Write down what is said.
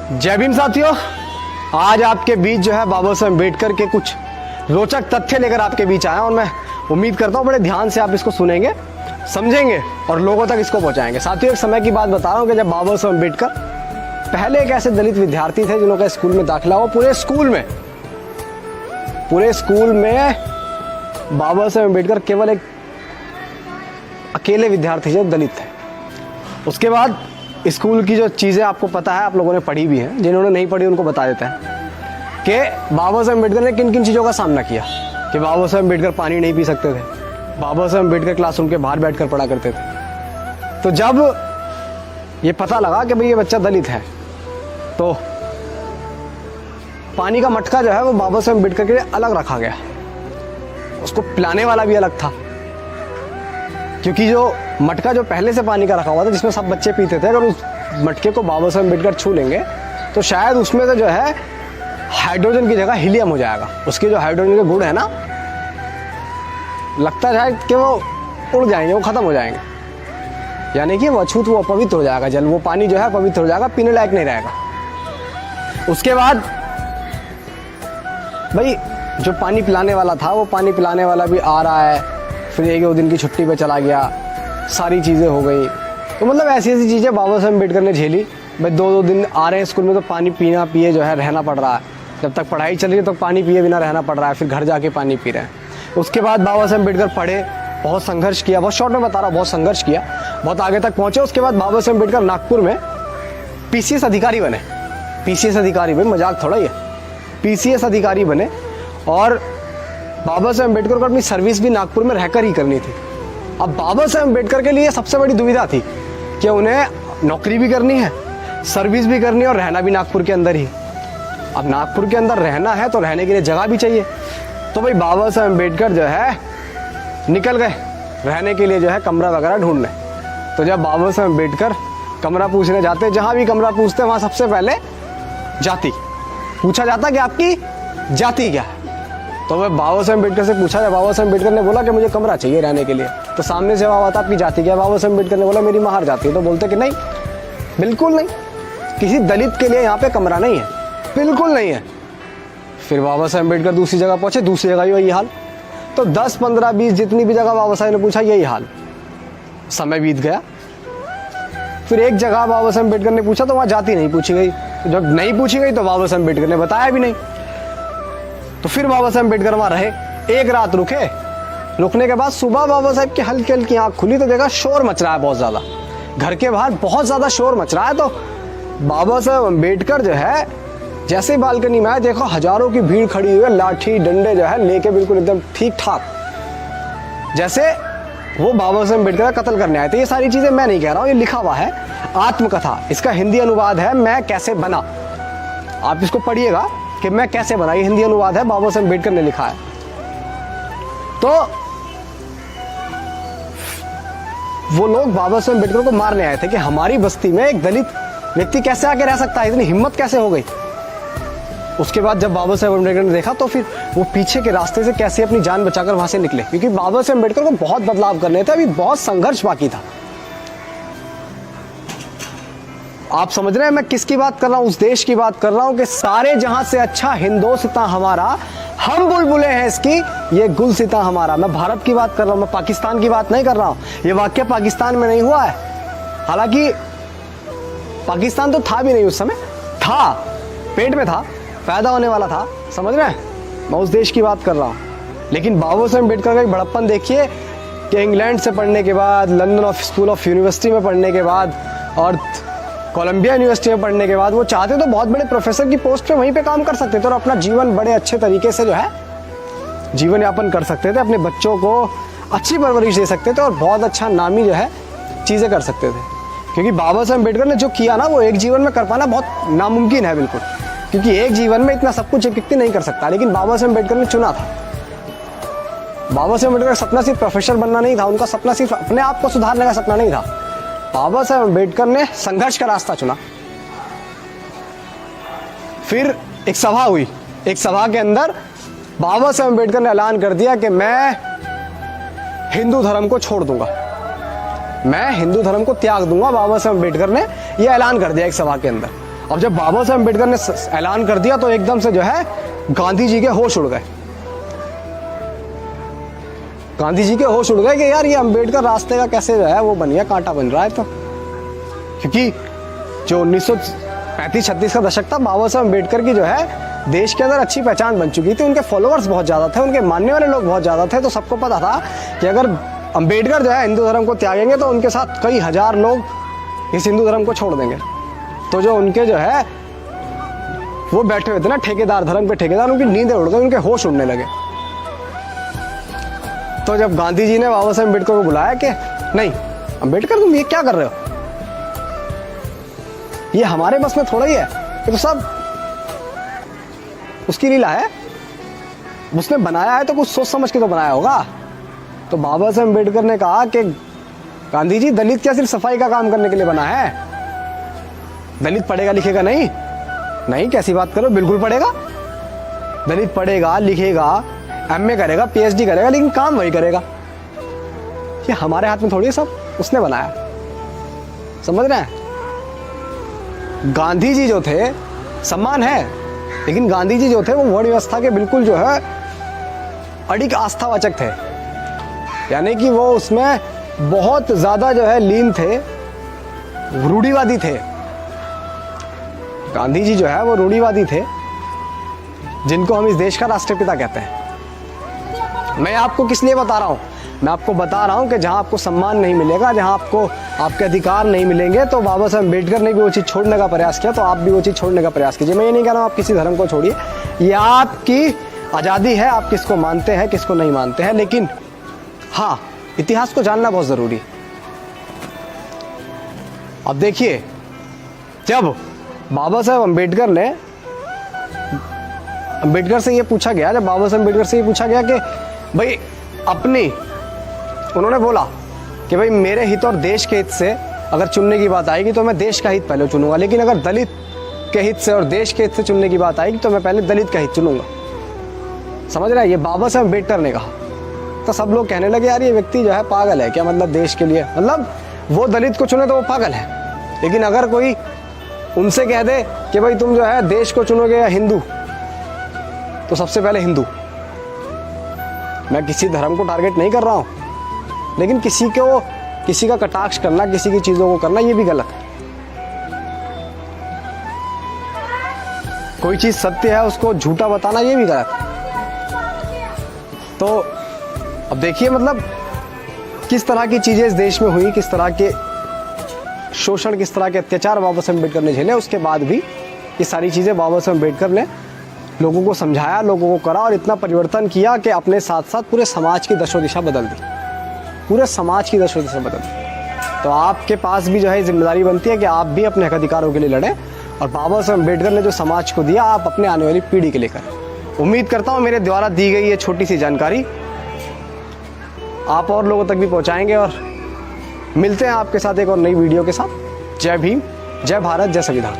जय भीम साथियों, आज आपके बीच जो है बाबा साहब अम्बेडकर के कुछ रोचक तथ्य लेकर आपके बीच आया और मैं उम्मीद करता हूँ बड़े ध्यान से आप इसको सुनेंगे, समझेंगे और लोगों तक इसको पहुंचाएंगे। साथियों, एक समय की बात बता रहा हूँ कि जब बाबा साहब अम्बेडकर पहले एक ऐसे दलित विद्यार्थी थे जिनका स्कूल में दाखिला हुआ। पूरे स्कूल में बाबा साहब अम्बेडकर केवल एक अकेले विद्यार्थी जो दलित थे। उसके बाद स्कूल की जो चीज़ें आपको पता है, आप लोगों ने पढ़ी भी हैं, जिन्होंने नहीं पढ़ी उनको बता देते हैं कि बाबा साहब अम्बेडकर ने किन किन चीज़ों का सामना किया। कि बाबा साहब अम्बेडकर पानी नहीं पी सकते थे, बाबा साहब अम्बेडकर क्लासरूम के बाहर बैठकर पढ़ा करते थे। तो जब ये पता लगा कि भाई ये बच्चा दलित है, तो पानी का मटका जो है वो बाबा साहब अम्बेडकर के लिए अलग रखा गया। उसको पिलाने वाला भी अलग था, क्योंकि जो मटका जो पहले से पानी का रखा हुआ था जिसमें सब बच्चे पीते थे, अगर उस मटके को बाबा साहब अम्बेडकर छू लेंगे तो शायद उसमें से जो है हाइड्रोजन की जगह हीलियम हो जाएगा। उसके जो हाइड्रोजन के गुण है ना, लगता है कि वो उड़ जाएंगे, वो खत्म हो जाएंगे, यानी कि वो अछूत, वो अपवित्र हो जाएगा जल, वो पानी जो है पवित्र हो जाएगा, पीने लायक नहीं रहेगा। उसके बाद भाई जो पानी पिलाने वाला था वो पानी पिलाने वाला भी आ रहा है, फिर एक दो दिन की छुट्टी पे चला गया, सारी चीज़ें हो गई। तो मतलब ऐसी ऐसी चीज़ें बाबा साहब अम्बेडकर ने झेली। भाई दो दिन आ रहे हैं स्कूल में तो पानी पीना पिए जो है रहना पड़ रहा है। जब तक पढ़ाई चल रही है तो पानी पिए बिना रहना पड़ रहा है, फिर घर जाके पानी पी रहे हैं। उसके बाद बाबा साहब अम्बेडकर पढ़े, बहुत संघर्ष किया, बहुत शॉर्ट में बता रहा हूँ, बहुत संघर्ष किया, बहुत आगे तक पहुँचे। उसके बाद बाबा साहब अम्बेडकर नागपुर में PCS अधिकारी बने। PCS अधिकारी भाई मजाक थोड़ा ही है, PCS अधिकारी बने। और बाबा साहब अम्बेडकर को अपनी सर्विस भी नागपुर में रहकर ही करनी थी। अब बाबा साहब अम्बेडकर के लिए सबसे बड़ी दुविधा थी कि उन्हें नौकरी भी करनी है, सर्विस भी करनी है और रहना भी नागपुर के अंदर ही। अब नागपुर के अंदर रहना है तो रहने के लिए जगह भी चाहिए। तो भाई बाबा साहब अम्बेडकर जो है निकल गए रहने के लिए जो है कमरा वगैरह ढूंढने। तो जब बाबा साहब अम्बेडकर कमरा पूछने जाते, जहाँ भी कमरा पूछते वहाँ सबसे पहले जाति पूछा जाता कि आपकी जाति क्या है। तो वह बाबा साहब अम्बेडकर से पूछा जाए, बाबा साहब अम्बेडकर ने बोला कि मुझे कमरा चाहिए रहने के लिए। तो सामने से जवाब आता आपकी जाति क्या है। बाबा साहब अम्बेडकर ने बोला मेरी महार जाति है। तो बोलते कि नहीं, बिल्कुल नहीं, किसी दलित के लिए यहाँ पे कमरा नहीं है, बिल्कुल नहीं है। फिर बाबा साहब अम्बेडकर दूसरी जगह पहुंचे, दूसरी जगह यही हाल। तो 10, 15, 20 जितनी भी जगह बाबा साहब ने पूछा यही हाल। समय बीत गया, फिर एक जगह बाबा साहब अम्बेडकर ने पूछा तो वहाँ जाति नहीं पूछी गई। जब नहीं पूछी गई तो बाबा साहब अम्बेडकर ने बताया भी नहीं। तो फिर बाबा साहब अम्बेडकर वहाँ रहे, एक रात रुके। रुकने के बाद सुबह बाबा साहब की हल्की हल्की आँख खुली तो देखा शोर मच रहा है बहुत ज़्यादा, घर के बाहर बहुत ज़्यादा शोर मच रहा है। तो बाबा साहब अम्बेडकर जो है जैसे ही बालकनी में आए, देखो हजारों की भीड़ खड़ी हुई है, लाठी डंडे जो है लेके बिल्कुल एकदम ठीक ठाक, जैसे वो बाबा साहब अम्बेडकर का कत्ल करने आए थे। ये सारी चीज़ें मैं नहीं कह रहा हूँ, ये लिखा हुआ है, आत्मकथा। इसका हिंदी अनुवाद है मैं कैसे बना, आप इसको पढ़िएगा कि मैं कैसे बना, ये हिंदी अनुवाद है, बाबा साहब अम्बेडकर ने लिखा है। तो वो लोग बाबा साहब अम्बेडकर को मारने आए थे कि हमारी बस्ती में एक दलित व्यक्ति कैसे आके रह सकता है, इतनी हिम्मत कैसे हो गई। उसके बाद जब बाबा साहब अम्बेडकर ने देखा तो फिर वो पीछे के रास्ते से कैसे अपनी जान बचाकर वहां से निकले, क्योंकि बाबा साहब अम्बेडकर को बहुत बदलाव करने थे, अभी बहुत संघर्ष बाकी था। आप समझ रहे हैं मैं किसकी बात कर रहा हूं, उस देश की बात कर रहा हूं कि सारे जहां से अच्छा हिंदोस्तां हमारा, हम बुलबुलें हैं इसकी, ये गुलसितां हमारा। मैं भारत की बात कर रहा हूं, मैं पाकिस्तान की बात नहीं कर रहा हूं। ये वाक्य पाकिस्तान में नहीं हुआ है, हालांकि पाकिस्तान तो था भी नहीं उस समय, था पेट में था, पैदा होने वाला था, समझ रहे हैं, मैं उस देश की बात कर रहा हूँ। लेकिन बाबा साहब अम्बेडकर का एक बड़प्पन देखिए कि इंग्लैंड से पढ़ने के बाद, लंदन स्कूल ऑफ यूनिवर्सिटी में पढ़ने के बाद और कोलंबिया यूनिवर्सिटी में पढ़ने के बाद वो चाहते तो बहुत बड़े प्रोफेसर की पोस्ट पे वहीं पे काम कर सकते थे और अपना जीवन बड़े अच्छे तरीके से जो है जीवन यापन कर सकते थे, अपने बच्चों को अच्छी परवरिश दे सकते थे और बहुत अच्छा नामी जो है चीज़ें कर सकते थे। क्योंकि बाबा साहब अम्बेडकर ने जो किया ना वो एक जीवन में कर पाना बहुत नामुमकिन है, बिल्कुल, क्योंकि एक जीवन में इतना सब कुछ एक व्यक्ति नहीं कर सकता। लेकिन बाबा साहब अम्बेडकर ने चुना था। बाबा साहब अम्बेडकर का सपना सिर्फ प्रोफेसर बनना नहीं था, उनका सपना सिर्फ अपने आप को सुधारने का सपना नहीं था। बाबा साहब अम्बेडकर ने संघर्ष का रास्ता चुना। फिर एक सभा हुई, एक सभा के अंदर बाबा साहब अम्बेडकर ने ऐलान कर दिया कि मैं हिंदू धर्म को छोड़ दूंगा, मैं हिंदू धर्म को त्याग दूंगा। बाबा साहब अम्बेडकर ने यह ऐलान कर दिया एक सभा के अंदर। अब जब बाबा साहब अम्बेडकर ने ऐलान कर दिया तो एकदम से जो है गांधी जी के होश उड़ गए। गांधी जी के होश उड़ गए कि यार ये अम्बेडकर रास्ते का कैसे जो है वो बन गया, कांटा बन रहा है। तो क्योंकि जो 1935-36 का दशक था, बाबा साहब अम्बेडकर की जो है देश के अंदर अच्छी पहचान बन चुकी थी। उनके फॉलोअर्स बहुत ज़्यादा थे, उनके मानने वाले लोग बहुत ज़्यादा थे। तो सबको पता था कि अगर अम्बेडकर जो है हिंदू धर्म को त्यागेंगे तो उनके साथ कई हजार लोग इस हिंदू धर्म को छोड़ देंगे। तो जो उनके जो है वो बैठे हुए थे ना ठेकेदार, धर्म के ठेकेदार, उनकी नींदें उड़ गई, उनके होश उड़ने लगे। तो जब गांधी जी ने बाबा साहब अम्बेडकर को बुलाया कि नहीं अम्बेडकर तुम ये क्या कर रहे हो, ये हमारे बस में थोड़ा ही है, ये तो सब उसकी लीला है, उसने बनाया है तो कुछ सोच समझ के तो बनाया होगा। तो बाबा साहब अम्बेडकर ने कहा कि गांधी जी दलित क्या सिर्फ सफाई का काम करने के लिए बना है, दलित पढ़ेगा लिखेगा नहीं? नहीं, कैसी बात करो, बिल्कुल पढ़ेगा। दलित पढ़ेगा लिखेगा, एमए करेगा, पीएचडी करेगा, लेकिन काम वही करेगा। ये हमारे हाथ में थोड़ी, सब उसने बनाया। समझ रहे हैं? गांधी जी जो थे, सम्मान है, लेकिन गांधी जी जो थे वो वर्ण व्यवस्था के बिल्कुल जो है अडिग आस्थावाचक थे। यानी कि वो उसमें बहुत ज्यादा जो है लीन थे, रूढ़िवादी थे। गांधी जी जो है वो रूढ़िवादी थे, जिनको हम इस देश का राष्ट्रपिता कहते हैं। मैं आपको किस लिए बता रहा हूँ? मैं आपको बता रहा हूँ कि जहाँ आपको सम्मान नहीं मिलेगा, जहाँ आपको आपके अधिकार नहीं मिलेंगे, तो बाबा साहब अम्बेडकर ने भी वो चीज़ छोड़ने का प्रयास किया, तो आप भी वो चीज़ छोड़ने का प्रयास कीजिए। मैं ये नहीं कह रहा हूँ आप किसी धर्म को छोड़िए, ये आपकी आज़ादी है, आप किसको मानते हैं किसको नहीं मानते हैं, लेकिन हाँ इतिहास को जानना बहुत ज़रूरी है। अब देखिए, जब बाबा साहब अम्बेडकर से ये पूछा गया, जब बाबा साहब अम्बेडकर से ये पूछा गया कि भाई अपनी, उन्होंने बोला कि भाई मेरे हित और देश के हित से अगर चुनने की बात आएगी तो मैं देश का हित पहले चुनूंगा, लेकिन अगर दलित के हित से और देश के हित से चुनने की बात आएगी तो मैं पहले दलित का हित चुनूंगा। समझ रहे हैं? ये बाबा साहब अम्बेडकर ने कहा। तो सब लोग कहने लगे यार ये व्यक्ति जो है पागल है क्या, मतलब देश के लिए, मतलब वो दलित को चुने तो वो पागल है। लेकिन अगर कोई उनसे कह दे कि भाई तुम जो है देश को चुनोगे या हिंदू, तो सबसे पहले हिंदू। मैं किसी धर्म को टारगेट नहीं कर रहा हूं, लेकिन किसी का कटाक्ष करना, किसी की चीजों को करना, ये भी गलत है। कोई चीज सत्य है उसको झूठा बताना, ये भी गलत है। तो अब देखिए, मतलब किस तरह की चीजें इस देश में हुई, किस तरह के शोषण, किस तरह के अत्याचार बाबा साहब अम्बेडकर ने झेले। उसके बाद भी ये सारी चीजें बाबा साहब अम्बेडकर ने लोगों को समझाया, लोगों को करा और इतना परिवर्तन किया कि अपने साथ साथ पूरे समाज की दशो दिशा बदल दी, पूरे समाज की दशो दिशा बदल दी। तो आपके पास भी जो है जिम्मेदारी बनती है कि आप भी अपने हक अधिकारों के लिए लड़ें, और बाबा साहब अम्बेडकर ने जो समाज को दिया आप अपने आने वाली पीढ़ी के लिए करें। उम्मीद करता हूँ मेरे द्वारा दी गई ये छोटी सी जानकारी आप और लोगों तक भी पहुँचाएंगे, और मिलते हैं आपके साथ एक और नई वीडियो के साथ। जय भीम, जय भारत, जय संविधान।